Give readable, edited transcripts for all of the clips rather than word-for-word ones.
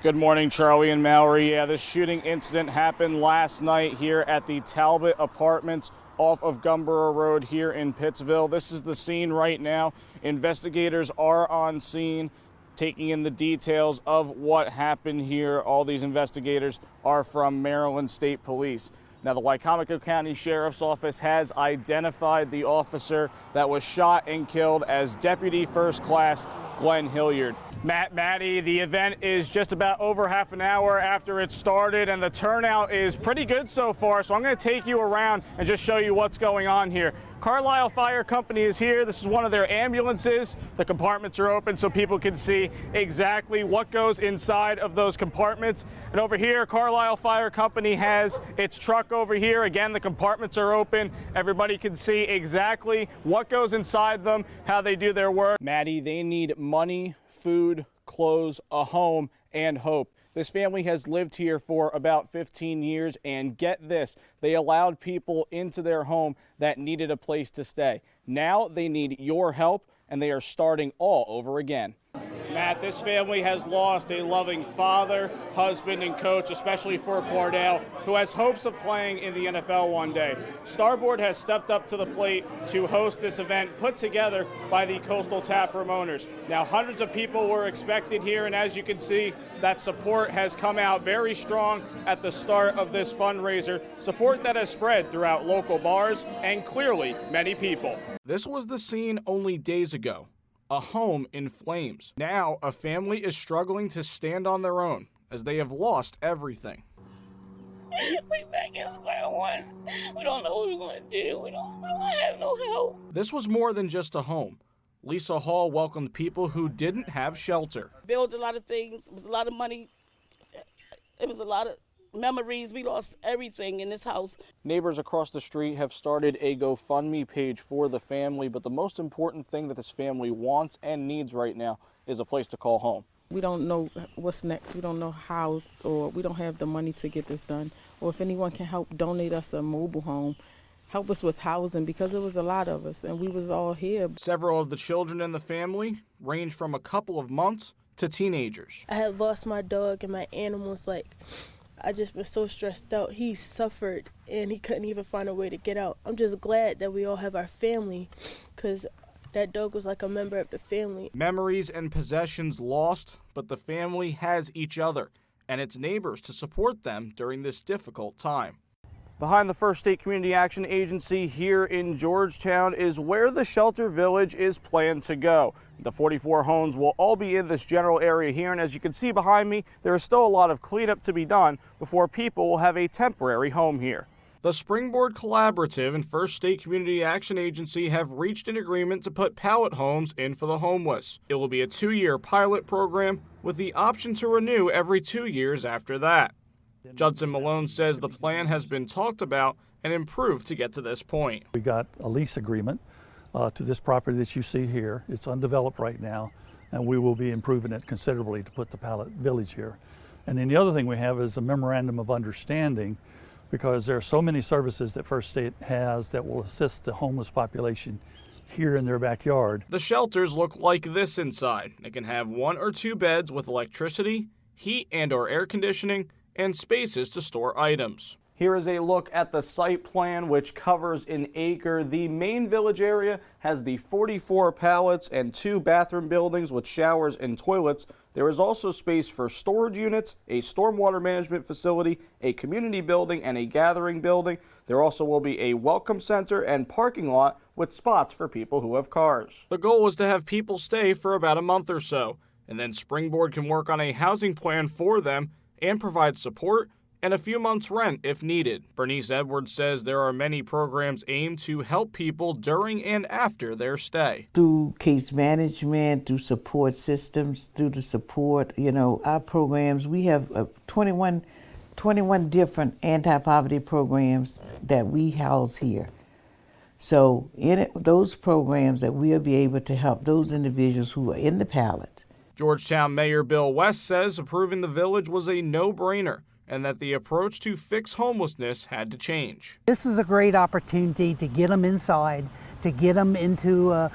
Good morning, Charlie and Mallory. Yeah, this shooting incident happened last night here at the Talbot Apartments off of Gumborough Road here in Pittsville. This is the scene right now. Investigators are on scene, taking in the details of what happened here. All these investigators are from Maryland State Police. Now, the Wycomico County Sheriff's Office has identified the officer that was shot and killed as Deputy First Class Glenn Hilliard. Maddie, the event is just about over half an hour after it started, and the turnout is pretty good so far, so I'm going to take you around and just show you what's going on here. Carlisle Fire Company is here. This is one of their ambulances. The compartments are open so people can see exactly what goes inside of those compartments. And over here, Carlisle Fire Company has its truck over here. Again, the compartments are open. Everybody can see exactly what goes inside them, how they do their work. Maddie, they need money, food, clothes, a home, and hope. This family has lived here for about 15 years, and get this, they allowed people into their home that needed a place to stay. Now they need your help, and they are starting all over again. Matt, this family has lost a loving father, husband, and coach, especially for Cordell, who has hopes of playing in the NFL one day. Starboard has stepped up to the plate to host this event put together by the Coastal Taproom owners. Now, hundreds of people were expected here, and as you can see, that support has come out very strong at the start of this fundraiser, support that has spread throughout local bars and clearly many people. This was the scene only days ago. A home in flames. Now, a family is struggling to stand on their own as they have lost everything. We back at square one. We don't know what we're going to do. We don't have no help. This was more than just a home. Lisa Hall welcomed people who didn't have shelter. Built a lot of things. It was a lot of money. It was a lot of memories. We lost everything in this house. Neighbors across the street have started a GoFundMe page for the family, but the most important thing that this family wants and needs right now is a place to call home. We don't know what's next. We don't know how, or we don't have the money to get this done. Or if anyone can help donate us a mobile home, help us with housing, because it was a lot of us and we was all here. Several of the children in the family range from a couple of months to teenagers. I had lost my dog and my animals. I just was so stressed out. He suffered and he couldn't even find a way to get out. I'm just glad that we all have our family, because that dog was like a member of the family. Memories and possessions lost, but the family has each other and its neighbors to support them during this difficult time. Behind the First State Community Action Agency here in Georgetown is where the shelter village is planned to go. The 44 homes will all be in this general area here, and as you can see behind me, there is still a lot of cleanup to be done before people will have a temporary home here. The Springboard Collaborative and First State Community Action Agency have reached an agreement to put pallet homes in for the homeless. It will be a 2-year pilot program with the option to renew every 2 years after that. Judson Malone says the plan has been talked about and improved to get to this point. We got a lease agreement to this property that you see here. It's undeveloped right now, and we will be improving it considerably to put the pallet village here. And then the other thing we have is a memorandum of understanding, because there are so many services that First State has that will assist the homeless population here in their backyard. The shelters look like this inside. It can have 1 or 2 beds with electricity, heat and/or air conditioning, and spaces to store items. Here is a look at the site plan, which covers an acre. The main village area has the 44 pallets and 2 bathroom buildings with showers and toilets. There is also space for storage units, a stormwater management facility, a community building, and a gathering building. There also will be a welcome center and parking lot with spots for people who have cars. The goal is to have people stay for about a month or so, and then Springboard can work on a housing plan for them and provide support and a few months' rent if needed. Bernice Edwards says there are many programs aimed to help people during and after their stay. Through case management, through support systems, through the support, our programs, we have 21 different anti-poverty programs that we house here. So in those programs that we'll be able to help those individuals who are in the pallet. Georgetown Mayor Bill West says approving the village was a no-brainer, and that the approach to fix homelessness had to change. This is a great opportunity to get them inside, to get them into a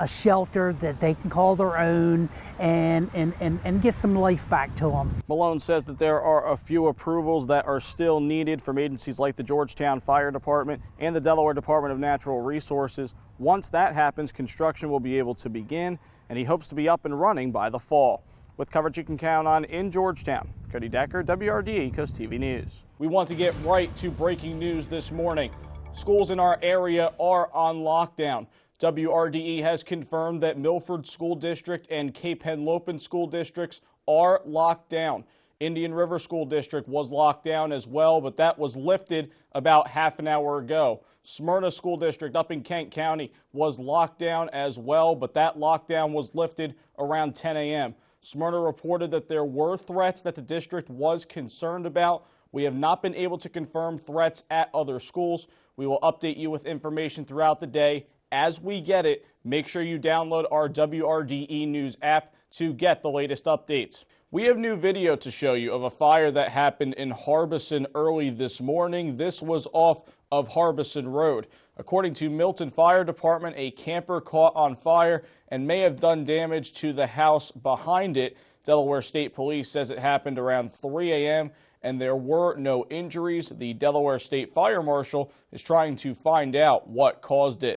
shelter that they can call their own and get some life back to them. Malone says that there are a few approvals that are still needed from agencies like the Georgetown Fire Department and the Delaware Department of Natural Resources. Once that happens, construction will be able to begin, and he hopes to be up and running by the fall. With coverage you can count on in Georgetown, Cody Decker, WRDE Coast TV News. We want to get right to breaking news this morning. Schools in our area are on lockdown. WRDE has confirmed that Milford School District and Cape Henlopen School Districts are locked down. Indian River School District was locked down as well, but that was lifted about half an hour ago. Smyrna School District up in Kent County was locked down as well, but that lockdown was lifted around 10 a.m. Smyrna reported that there were threats that the district was concerned about. We have not been able to confirm threats at other schools. We will update you with information throughout the day as we get it. Make sure you download our WRDE News app to get the latest updates. We have new video to show you of a fire that happened in Harbison early this morning. This was off of Harbison Road. According to Milton Fire Department, a camper caught on fire and may have done damage to the house behind it. Delaware State Police says it happened around 3 a.m. and there were no injuries. The Delaware State Fire Marshal is trying to find out what caused it.